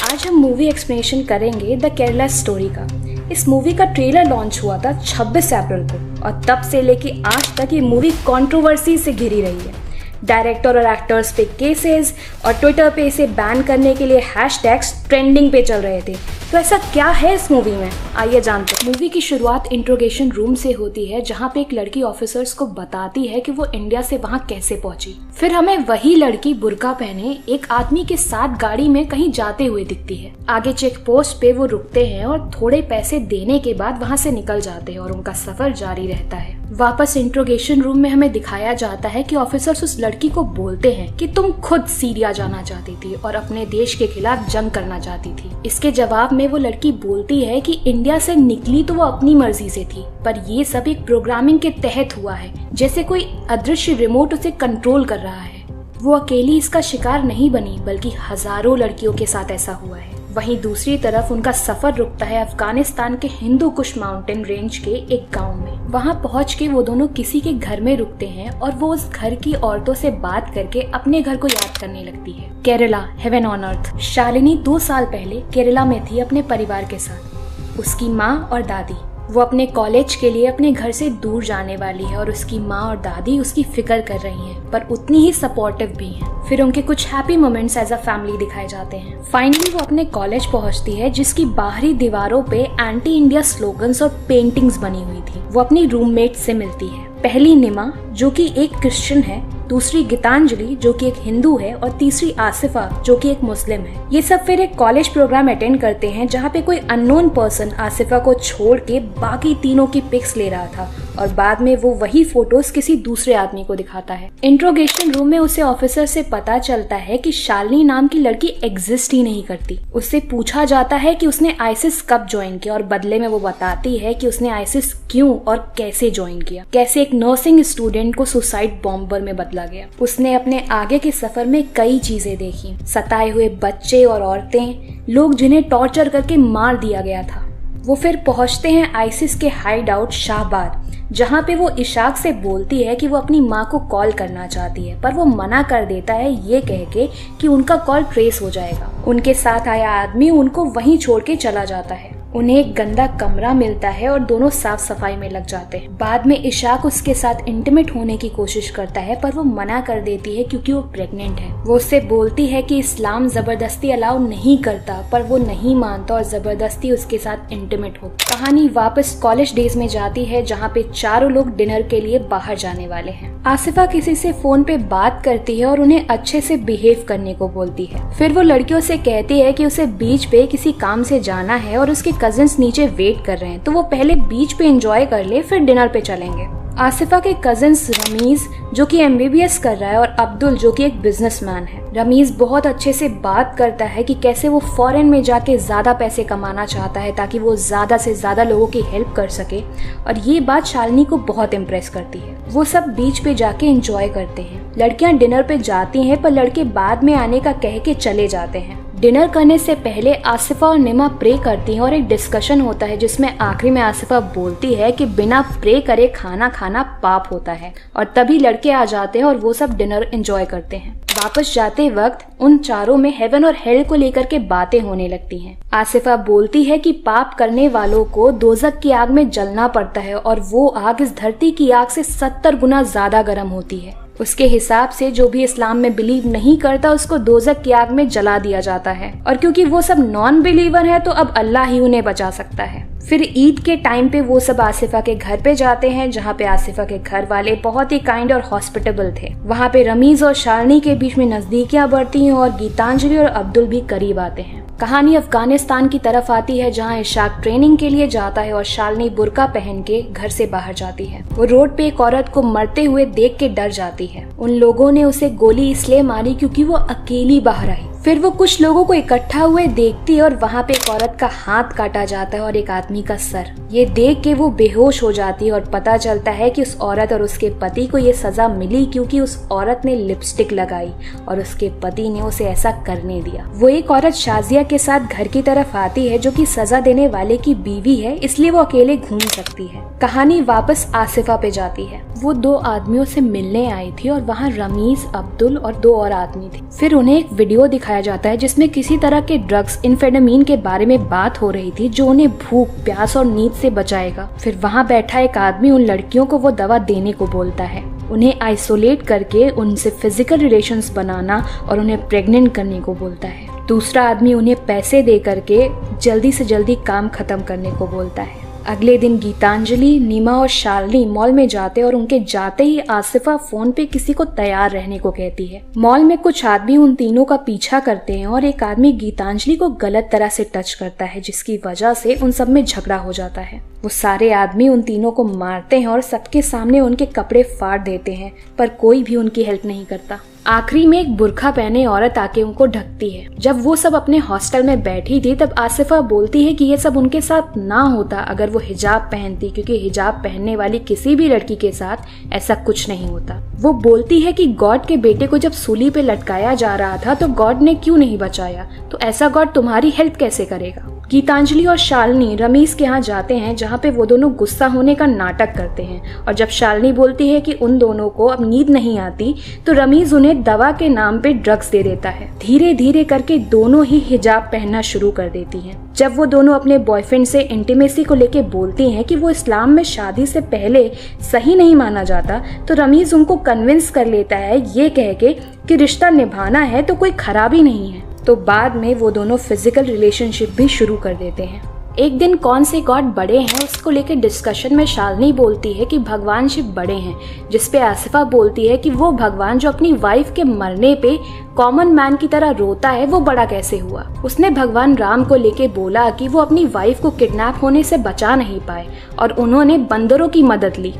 आज हम movie explanation करेंगे द केरला स्टोरी का। इस मूवी का ट्रेलर लॉन्च हुआ था 26 अप्रैल को और तब से लेके आज तक ये मूवी कंट्रोवर्सी से घिरी रही है। डायरेक्टर और एक्टर्स पे केसेस और ट्विटर पे इसे बैन करने के लिए हैशटैग्स ट्रेंडिंग पे चल रहे थे। तो ऐसा क्या है इस मूवी में, आइए जानते हैं। मूवी की शुरुआत इंट्रोगेशन रूम से होती है जहाँ पे एक लड़की ऑफिसर्स को बताती है कि वो इंडिया से वहाँ कैसे पहुंची। फिर हमें वही लड़की बुर्का पहने एक आदमी के साथ गाड़ी में कहीं जाते हुए दिखती है। आगे चेक पोस्ट पे वो रुकते हैं और थोड़े पैसे देने के बाद वहाँ से निकल जाते हैं और उनका सफर जारी रहता है। वापस इंट्रोगेशन रूम में हमें दिखाया जाता है कि ऑफिसर्स उस लड़की को बोलते हैं कि तुम खुद सीरिया जाना चाहती थी और अपने देश के खिलाफ जंग करना चाहती थी। इसके जवाब में वो लड़की बोलती है कि इंडिया से निकली तो वो अपनी मर्जी से थी, पर ये सब एक प्रोग्रामिंग के तहत हुआ है, जैसे कोई अदृश्य रिमोट उसे कंट्रोल कर रहा है। वो अकेली इसका शिकार नहीं बनी, बल्कि हजारों लड़कियों के साथ ऐसा हुआ है। वहीं दूसरी तरफ उनका सफर रुकता है अफगानिस्तान के हिंदू कुश माउंटेन रेंज के एक गांव में। वहां पहुंच के वो दोनों किसी के घर में रुकते हैं और वो उस घर की औरतों से बात करके अपने घर को याद करने लगती है। Kerala, heaven on earth. Shalini 2 साल पहले केरला में थी अपने परिवार के साथ, उसकी माँ और दादी। वो अपने कॉलेज के लिए अपने घर से दूर जाने वाली है और उसकी माँ और दादी उसकी फिक्र कर रही हैं, पर उतनी ही सपोर्टिव भी हैं। फिर उनके कुछ happy moments as a family दिखाए जाते हैं। फाइनली वो अपने कॉलेज पहुंचती है जिसकी बाहरी दीवारों पे एंटी इंडिया स्लोगन्स और पेंटिंग्स बनी हुई थी। वो अपनी रूममेट से मिलती है, पहली निमा जो कि एक क्रिश्चियन है, दूसरी गीतांजलि जो कि एक हिंदू है और तीसरी आसिफा जो कि एक मुस्लिम है। ये सब फिर एक कॉलेज प्रोग्राम अटेंड करते हैं जहाँ पे कोई अननोन पर्सन आसिफा को छोड़ के बाकी तीनों की पिक्स ले रहा था और बाद में वो वही फोटोज किसी दूसरे आदमी को दिखाता है। इंट्रोगेशन रूम में उसे ऑफिसर से पता चलता है कि शालिनी नाम की लड़की एग्जिस्ट ही नहीं करती। उससे पूछा जाता है कि उसने आईसिस कब ज्वाइन किया और बदले में वो बताती है कि उसने आईसिस क्यों और कैसे ज्वाइन किया, कैसे एक नर्सिंग स्टूडेंट को सुसाइड बॉम्बर में बदला गया। उसने अपने आगे के सफर में कई चीजें देखी, सताए हुए बच्चे और औरतें, लोग जिन्हें टॉर्चर करके मार दिया गया था। वो फिर पहुंचते हैं आईसिस के हाइड आउट शाहबाद, जहाँ पे वो इशाक से बोलती है कि वो अपनी माँ को कॉल करना चाहती है, पर वो मना कर देता है ये कह के कि उनका कॉल ट्रेस हो जाएगा। उनके साथ आया आदमी उनको वहीं छोड़ के चला जाता है। उन्हें एक गंदा कमरा मिलता है और दोनों साफ सफाई में लग जाते हैं। बाद में इशाक उसके साथ इंटीमेट होने की कोशिश करता है, पर वो मना कर देती है क्योंकि वो प्रेग्नेंट है। वो उससे बोलती है कि इस्लाम जबरदस्ती अलाउ नहीं करता, पर वो नहीं मानता और जबरदस्ती उसके साथ इंटीमेट हो। कहानी वापस कॉलेज डेज में जाती है जहाँ पे चारों लोग डिनर के लिए बाहर जाने वाले हैं। आसिफा किसी से फोन पे बात करती है और उन्हें अच्छे से बिहेव करने को बोलती है। फिर वो लड़कियों से कहती है कि उसे बीच पे किसी काम से जाना है और उसके कजिन्स नीचे वेट कर रहे हैं, तो वो पहले बीच पे एंजॉय कर ले, फिर डिनर पे चलेंगे। आसिफा के कजिन्स रमीज जो कि MBBS कर रहा है और अब्दुल जो कि एक बिजनेसमैन है। रमीज बहुत अच्छे से बात करता है कि कैसे वो फॉरेन में जाके ज्यादा पैसे कमाना चाहता है ताकि वो ज्यादा से ज्यादा लोगों की हेल्प कर सके, और ये बात शालिनी को बहुत इम्प्रेस करती है। वो सब बीच पे जाके एंजॉय करते हैं। लड़कियां डिनर पे जाती हैं, पर लड़के बाद में आने का कह के चले जाते हैं। डिनर करने से पहले आसिफा और निमा प्रे करती हैं और एक डिस्कशन होता है जिसमें आखिरी में आसिफा बोलती है कि बिना प्रे करे खाना खाना पाप होता है, और तभी लड़के आ जाते हैं और वो सब डिनर एंजॉय करते हैं। वापस जाते वक्त उन चारों में हेवन और हेल को लेकर के बातें होने लगती हैं। आसिफा बोलती है कि पाप करने वालों को दोजक की आग में जलना पड़ता है और वो आग इस धरती की आग से 70 गुना ज्यादा गर्म होती है। उसके हिसाब से जो भी इस्लाम में बिलीव नहीं करता उसको दोजक की आग में जला दिया जाता है, और क्योंकि वो सब नॉन बिलीवर है तो अब अल्लाह ही उन्हें बचा सकता है। फिर ईद के टाइम पे वो सब आसिफा के घर पे जाते हैं जहाँ पे आसिफा के घर वाले बहुत ही काइंड और हॉस्पिटेबल थे। वहाँ पे रमीज और शालिनी के बीच में नजदीकियां बढ़ती हैं और गीतांजलि और अब्दुल भी करीब आते हैं। कहानी अफगानिस्तान की तरफ आती है जहाँ इशाक ट्रेनिंग के लिए जाता है और शालिनी बुर्का पहन के घर से बाहर जाती है। वो रोड पे एक औरत को मरते हुए देख के डर जाती है। उन लोगों ने उसे गोली इसलिए मारी क्योंकि वो अकेली बाहर आई। फिर वो कुछ लोगों को इकट्ठा हुए देखती है और वहाँ पे एक औरत का हाथ काटा जाता है और एक आदमी का सर। ये देख के वो बेहोश हो जाती है और पता चलता है कि उस औरत और उसके पति को ये सजा मिली क्योंकि उस औरत ने लिपस्टिक लगाई और उसके पति ने उसे ऐसा करने दिया। वो एक औरत शाजिया के साथ घर की तरफ आती है जो कि सजा देने वाले की बीवी है, इसलिए वो अकेले घूम सकती है। कहानी वापस आसिफा पे जाती है। वो 2 आदमियों से मिलने आई थी और वहाँ रमीज, अब्दुल और 2 और आदमी थे। फिर उन्हें एक वीडियो दिखाया जाता है जिसमें किसी तरह के ड्रग्स एम्फेटामिन के बारे में बात हो रही थी जो उन्हें भूख, प्यास और नींद से बचाएगा। फिर वहाँ बैठा एक आदमी उन लड़कियों को वो दवा देने को बोलता है, उन्हें आइसोलेट करके उनसे फिजिकल रिलेशंस बनाना और उन्हें प्रेग्नेंट करने को बोलता है। दूसरा आदमी उन्हें पैसे दे करके जल्दी से जल्दी काम खत्म करने को बोलता है। अगले दिन गीतांजलि, नीमा और शालिनी मॉल में जाते और उनके जाते ही आसिफा फोन पे किसी को तैयार रहने को कहती है। मॉल में कुछ आदमी उन तीनों का पीछा करते हैं और एक आदमी गीतांजलि को गलत तरह से टच करता है जिसकी वजह से उन सब में झगड़ा हो जाता है। वो सारे आदमी उन तीनों को मारते हैं और सबके सामने उनके कपड़े फाड़ देते हैं, पर कोई भी उनकी हेल्प नहीं करता। आखिरी में एक बुर्खा पहने औरत आके उनको ढकती है। जब वो सब अपने हॉस्टल में बैठी थी तब आसिफा बोलती है कि ये सब उनके साथ ना होता अगर वो हिजाब पहनती, क्योंकि हिजाब पहनने वाली किसी भी लड़की के साथ ऐसा कुछ नहीं होता। वो बोलती है कि गॉड के बेटे को जब सूली पे लटकाया जा रहा था तो गॉड ने क्यों नहीं बचाया, तो ऐसा गॉड तुम्हारी हेल्प कैसे करेगा। गीतांजलि और शालिनी रमीज के यहाँ जाते हैं जहाँ पे वो दोनों गुस्सा होने का नाटक करते हैं और जब शालिनी बोलती है कि उन दोनों को अब नींद नहीं आती तो रमीज उन्हें दवा के नाम पे ड्रग्स दे देता है। धीरे धीरे करके दोनों ही हिजाब पहनना शुरू कर देती हैं। जब वो दोनों अपने बॉयफ्रेंड से इंटीमेसी को लेके बोलती हैं कि वो इस्लाम में शादी से पहले सही नहीं माना जाता तो रमीज उनको कन्विंस कर लेता है ये कह के कि रिश्ता निभाना है तो कोई खराबी नहीं है। तो बाद में वो दोनों फिजिकल रिलेशनशिप भी शुरू कर देते हैं। एक दिन कौन से गॉड बड़े हैं उसको लेकर डिस्कशन में शालिनी बोलती है कि भगवान शिव बड़े हैं, जिसपे आसिफा बोलती है कि वो भगवान जो अपनी वाइफ के मरने पे कॉमन मैन की तरह रोता है वो बड़ा कैसे हुआ। उसने भगवान राम को लेके बोला कि वो अपनी वाइफ को किडनैप होने से बचा नहीं पाए और उन्होंने बंदरों की मदद ली।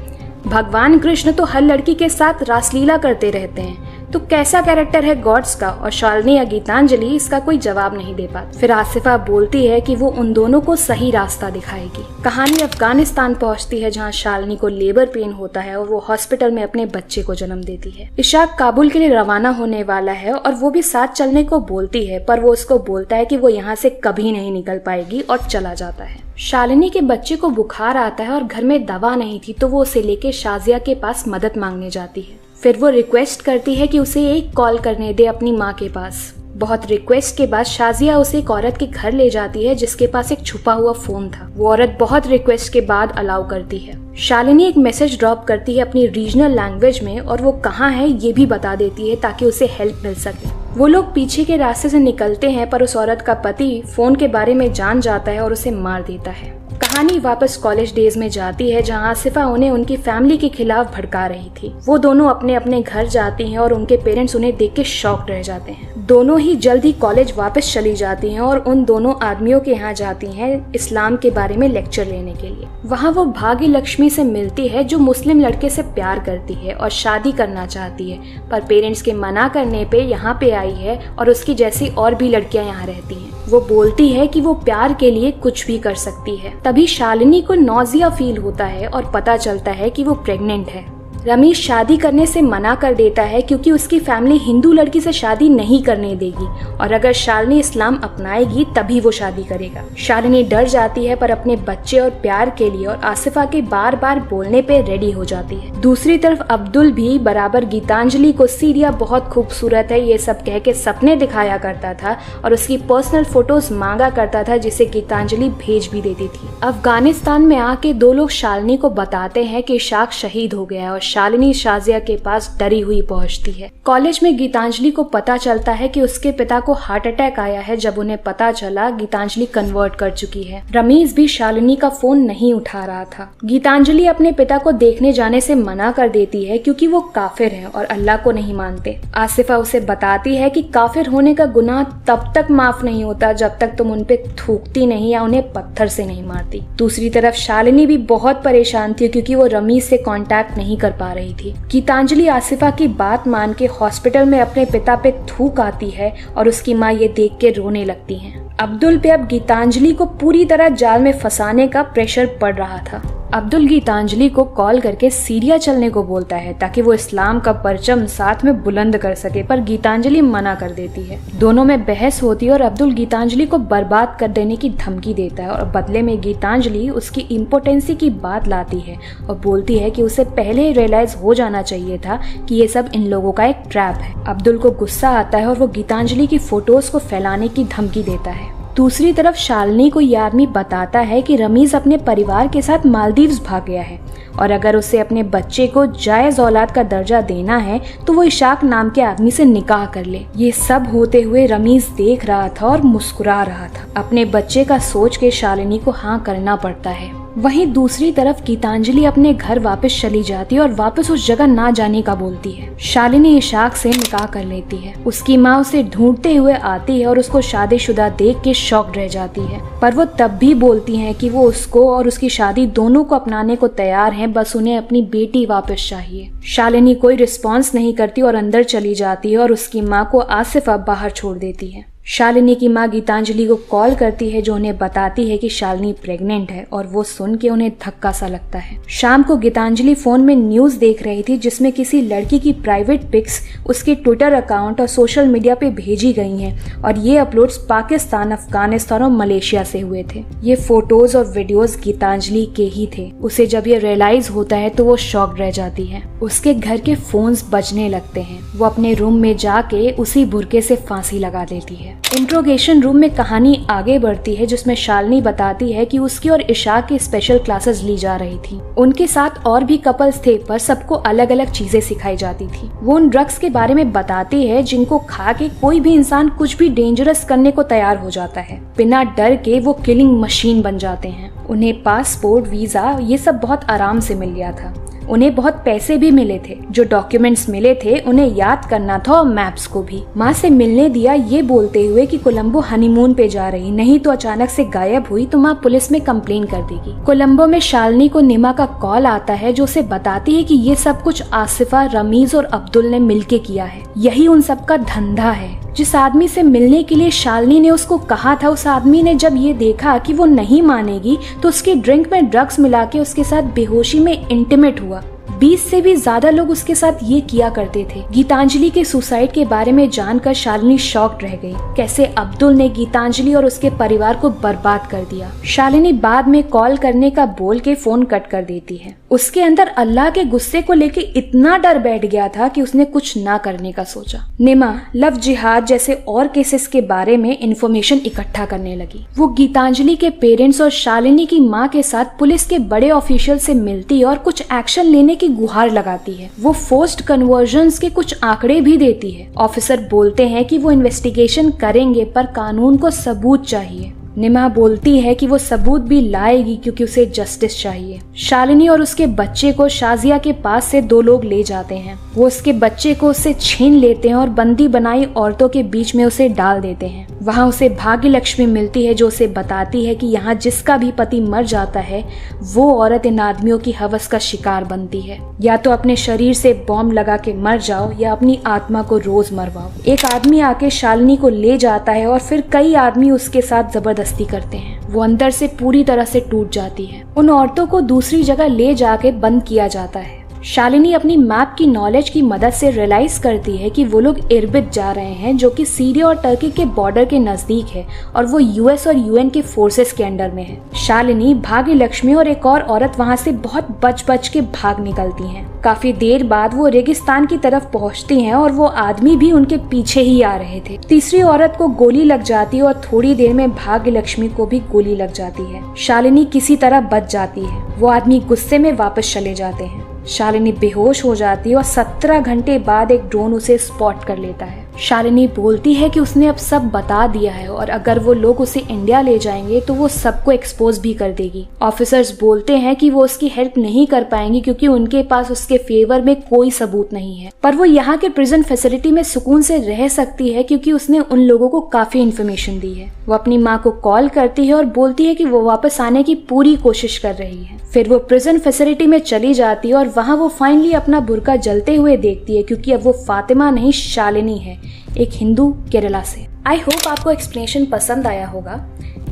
भगवान कृष्ण तो हर लड़की के साथ रासलीला करते रहते हैं, तो कैसा कैरेक्टर है गॉड्स का। और शालिनी या गीतांजलि इसका कोई जवाब नहीं दे पाती। फिर आसिफा बोलती है कि वो उन दोनों को सही रास्ता दिखाएगी। कहानी अफगानिस्तान पहुंचती है जहां शालिनी को लेबर पेन होता है और वो हॉस्पिटल में अपने बच्चे को जन्म देती है। इशाक काबुल के लिए रवाना होने वाला है और वो भी साथ चलने को बोलती है, पर वो उसको बोलता है कि वो यहाँ से कभी नहीं निकल पाएगी और चला जाता है। शालिनी के बच्चे को बुखार आता है और घर में दवा नहीं थी तो वो उसे लेके शाजिया के पास मदद मांगने जाती है। फिर वो रिक्वेस्ट करती है कि उसे एक कॉल करने दे अपनी माँ के पास। बहुत रिक्वेस्ट के बाद शाजिया उसे एक औरत के घर ले जाती है जिसके पास एक छुपा हुआ फोन था। वो औरत बहुत रिक्वेस्ट के बाद अलाउ करती है। शालिनी एक मैसेज ड्रॉप करती है अपनी रीजनल लैंग्वेज में और वो कहाँ है ये भी बता देती है ताकि उसे हेल्प मिल सके। वो लोग पीछे के रास्ते से निकलते हैं पर उस औरत का पति फोन के बारे में जान जाता है और उसे मार देता है। कहानी वापस कॉलेज डेज में जाती है जहां आसिफा उन्हें उनकी फैमिली के खिलाफ भड़का रही थी। वो दोनों अपने अपने घर जाती हैं और उनके पेरेंट्स उन्हें देख के शॉक्ड रह जाते हैं। दोनों ही जल्द ही कॉलेज वापस चली जाती हैं और उन दोनों आदमियों के यहाँ जाती हैं इस्लाम के बारे में लेक्चर लेने के लिए। वहाँ वो भाग्य लक्ष्मी से मिलती है जो मुस्लिम लड़के से प्यार करती है और शादी करना चाहती है, पर पेरेंट्स के मना करने पे यहाँ पे आई है और उसकी जैसी और भी लड़कियां यहाँ रहती हैं। वो बोलती है कि वो प्यार के लिए कुछ भी कर सकती है। तभी शालिनी को नौजिया फील होता है और पता चलता है कि वो प्रेग्नेंट है। रमीश शादी करने से मना कर देता है क्योंकि उसकी फैमिली हिंदू लड़की से शादी नहीं करने देगी और अगर शालिनी इस्लाम अपनाएगी तभी वो शादी करेगा। शालिनी डर जाती है पर अपने बच्चे और प्यार के लिए और आसिफा के बार बार बोलने पे रेडी हो जाती है। दूसरी तरफ अब्दुल भी बराबर गीतांजलि को सीरिया बहुत खूबसूरत है ये सब कह के सपने दिखाया करता था और उसकी पर्सनल फोटोज मांगा करता था जिसे गीतांजलि भेज भी देती थी। अफगानिस्तान में आके 2 लोग शालिनी को बताते हैं कि इशाक शहीद हो गया है और शालिनी शाजिया के पास डरी हुई पहुंचती है। कॉलेज में गीतांजलि को पता चलता है कि उसके पिता को हार्ट अटैक आया है। जब उन्हें पता चला गीतांजलि कन्वर्ट कर चुकी है। रमीज भी शालिनी का फोन नहीं उठा रहा था। गीतांजलि अपने पिता को देखने जाने से मना कर देती है क्योंकि वो काफिर हैं और अल्लाह को नहीं मानते। आसिफा उसे बताती है कि काफिर होने का गुनाह तब तक माफ नहीं होता जब तक तुम उन पे थूकती नहीं या उन्हें पत्थर से नहीं मारती। दूसरी तरफ शालिनी भी बहुत परेशान थी क्योंकि वो रमीज से कांटेक्ट नहीं कर पा रही थी। गीतांजलि आसिफा की बात मान के हॉस्पिटल में अपने पिता पे थूक आती है और उसकी माँ ये देख के रोने लगती है। अब्दुल पे अब गीतांजलि को पूरी तरह जाल में फंसाने का प्रेशर पड़ रहा था। अब्दुल गीतांजलि को कॉल करके सीरिया चलने को बोलता है ताकि वो इस्लाम का परचम साथ में बुलंद कर सके, पर गीतांजलि मना कर देती है। दोनों में बहस होती है और अब्दुल गीतांजलि को बर्बाद कर देने की धमकी देता है और बदले में गीतांजलि उसकी इम्पोर्टेंसी की बात लाती है और बोलती है कि उसे पहले ही रियलाइज हो जाना चाहिए था कि ये सब इन लोगों का एक ट्रैप है। अब्दुल को गुस्सा आता है और वो गीतांजलि की फोटोज को फैलाने की धमकी देता है। दूसरी तरफ शालिनी को यह आदमी बताता है कि रमीज अपने परिवार के साथ मालदीव्स भाग गया है और अगर उसे अपने बच्चे को जायज औलाद का दर्जा देना है तो वो इशाक नाम के आदमी से निकाह कर ले। ये सब होते हुए रमीज देख रहा था और मुस्कुरा रहा था। अपने बच्चे का सोच के शालिनी को हाँ करना पड़ता है। वहीं दूसरी तरफ गीतांजलि अपने घर वापस चली जाती है और वापस उस जगह ना जाने का बोलती है। शालिनी इशाक से निकाह कर लेती है। उसकी माँ उसे ढूंढते हुए आती है और उसको शादीशुदा देख के शॉक्ड रह जाती है, पर वो तब भी बोलती है कि वो उसको और उसकी शादी दोनों को अपनाने को तैयार हैं, बस उन्हें अपनी बेटी वापस चाहिए। शालिनी कोई रिस्पॉन्स नहीं करती और अंदर चली जाती है और उसकी माँ को आसिफ अब बाहर छोड़ देती है। शालिनी की माँ गीतांजलि को कॉल करती है जो उन्हें बताती है कि शालिनी प्रेग्नेंट है और वो सुन के उन्हें धक्का सा लगता है। शाम को गीतांजलि फोन में न्यूज देख रही थी जिसमें किसी लड़की की प्राइवेट पिक्स उसके ट्विटर अकाउंट और सोशल मीडिया पे भेजी गई हैं और ये अपलोड्स पाकिस्तान, अफगानिस्तान और मलेशिया से हुए थे। ये फोटोज और वीडियोज गीतांजलि के ही थे। उसे जब ये रियलाइज होता है तो वो शॉक्ड रह जाती है। उसके घर के फोन्स बजने लगते हैं। वो अपने रूम में जाके उसी बुरके से फांसी लगा देती है। इंट्रोगेशन रूम में कहानी आगे बढ़ती है जिसमें शालिनी बताती है कि उसकी और इशाक की स्पेशल क्लासेस ली जा रही थी। उनके साथ और भी कपल्स थे पर सबको अलग अलग चीजें सिखाई जाती थी। वो उन ड्रग्स के बारे में बताती है जिनको खा के कोई भी इंसान कुछ भी डेंजरस करने को तैयार हो जाता है। बिना डर के वो किलिंग मशीन बन जाते हैं। उन्हें पासपोर्ट, वीजा ये सब बहुत आराम से मिल गया था। उन्हें बहुत पैसे भी मिले थे। जो डॉक्यूमेंट्स मिले थे उन्हें याद करना था और मैप्स को भी। माँ से मिलने दिया ये बोलते हुए कि कोलंबो हनीमून पे जा रही, नहीं तो अचानक से गायब हुई तो माँ पुलिस में कंप्लेन कर देगी। कोलंबो में शालिनी को निमा का कॉल आता है जो उसे बताती है कि ये सब कुछ आसिफा, रमीज और अब्दुल ने मिलके किया है। यही उन सब का धंधा है। जिस आदमी से मिलने के लिए शालिनी ने उसको कहा था, उस आदमी ने जब ये देखा कि वो नहीं मानेगी तो उसकी ड्रिंक में ड्रग्स मिला के उसके साथ बेहोशी में इंटीमेट हुआ। 20 से भी ज्यादा लोग उसके साथ ये किया करते थे। गीतांजलि के सुसाइड के बारे में जानकर शालिनी शॉक्ड रह गई। कैसे अब्दुल ने गीतांजलि और उसके परिवार को बर्बाद कर दिया। शालिनी बाद में कॉल करने का बोल के फोन कट कर देती है। उसके अंदर अल्लाह के गुस्से को लेके इतना डर बैठ गया था कि उसने कुछ ना करने का सोचा। निमा लव जिहाद जैसे और केसेस के बारे में इंफॉर्मेशन इकट्ठा करने लगी। वो गीतांजलि के पेरेंट्स और शालिनी की माँ के साथ पुलिस के बड़े ऑफिशियल से मिलती और कुछ एक्शन लेने की गुहार लगाती है। वो फोर्स्ड कन्वर्जन्स के कुछ आंकड़े भी देती है। ऑफिसर बोलते हैं कि वो इन्वेस्टिगेशन करेंगे पर कानून को सबूत चाहिए। निमा बोलती है कि वो सबूत भी लाएगी क्योंकि उसे जस्टिस चाहिए। शालिनी और उसके बच्चे को शाजिया के पास से 2 लोग ले जाते हैं। वो उसके बच्चे को उससे छीन लेते हैं और बंदी बनाई औरतों के बीच में उसे डाल देते हैं। वहाँ उसे भाग्य लक्ष्मी मिलती है जो उसे बताती है कि यहाँ जिसका भी पति मर जाता है वो औरत इन आदमियों की हवस का शिकार बनती है। या तो अपने शरीर से बॉम्ब लगा के मर जाओ या अपनी आत्मा को रोज मरवाओ। एक आदमी आके शालिनी को ले जाता है और फिर कई आदमी उसके साथ जबरदस्ती करते हैं। वो अंदर से पूरी तरह से टूट जाती है। उन औरतों को दूसरी जगह ले जाके बंद किया जाता है। शालिनी अपनी मैप की नॉलेज की मदद से रियलाइज करती है कि वो लोग इरबिद जा रहे हैं जो कि सीरिया और टर्की के बॉर्डर के नजदीक है और वो यूएस और यूएन के फोर्सेस के अंडर में है। शालिनी, भाग्य लक्ष्मी और एक और औरत वहाँ से बहुत बच के भाग निकलती हैं। काफी देर बाद वो रेगिस्तान की तरफ पहुँचती हैं और वो आदमी भी उनके पीछे ही आ रहे थे। तीसरी औरत को गोली लग जाती है और थोड़ी देर में भाग्य लक्ष्मी को भी गोली लग जाती है। शालिनी किसी तरह बच जाती है। वो आदमी गुस्से में वापस चले जाते हैं। शालिनी बेहोश हो जाती है और 17 घंटे बाद एक ड्रोन उसे स्पॉट कर लेता है। शालिनी बोलती है कि उसने अब सब बता दिया है और अगर वो लोग उसे इंडिया ले जाएंगे तो वो सबको एक्सपोज भी कर देगी। ऑफिसर्स बोलते हैं कि वो उसकी हेल्प नहीं कर पाएंगी क्योंकि उनके पास उसके फेवर में कोई सबूत नहीं है, पर वो यहाँ के प्रिजन फैसिलिटी में सुकून से रह सकती है क्योंकि उसने उन लोगों को काफी इन्फॉर्मेशन दी है। वो अपनी माँ को कॉल करती है और बोलती है कि वो वापस आने की पूरी कोशिश कर रही है। फिर वो प्रिजन फैसिलिटी में चली जाती है और वहाँ वो फाइनली अपना बुर्का जलते हुए देखती है क्योंकि अब वो फातिमा नहीं शालिनी है, एक हिंदू केरला से। आई होप आपको एक्सप्लेनेशन पसंद आया होगा।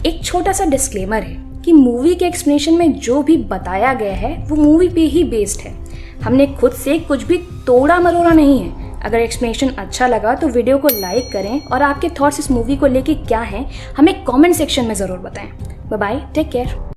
एक छोटा सा डिस्क्लेमर है कि मूवी के एक्सप्लेनेशन में जो भी बताया गया है वो मूवी पे ही बेस्ड है। हमने खुद से कुछ भी तोड़ा मरोड़ा नहीं है। अगर एक्सप्लेनेशन अच्छा लगा तो वीडियो को लाइक करें और आपके थॉट्स इस मूवी को लेके क्या हैं हमें कमेंट सेक्शन में ज़रूर बताएं। Bye bye, take care.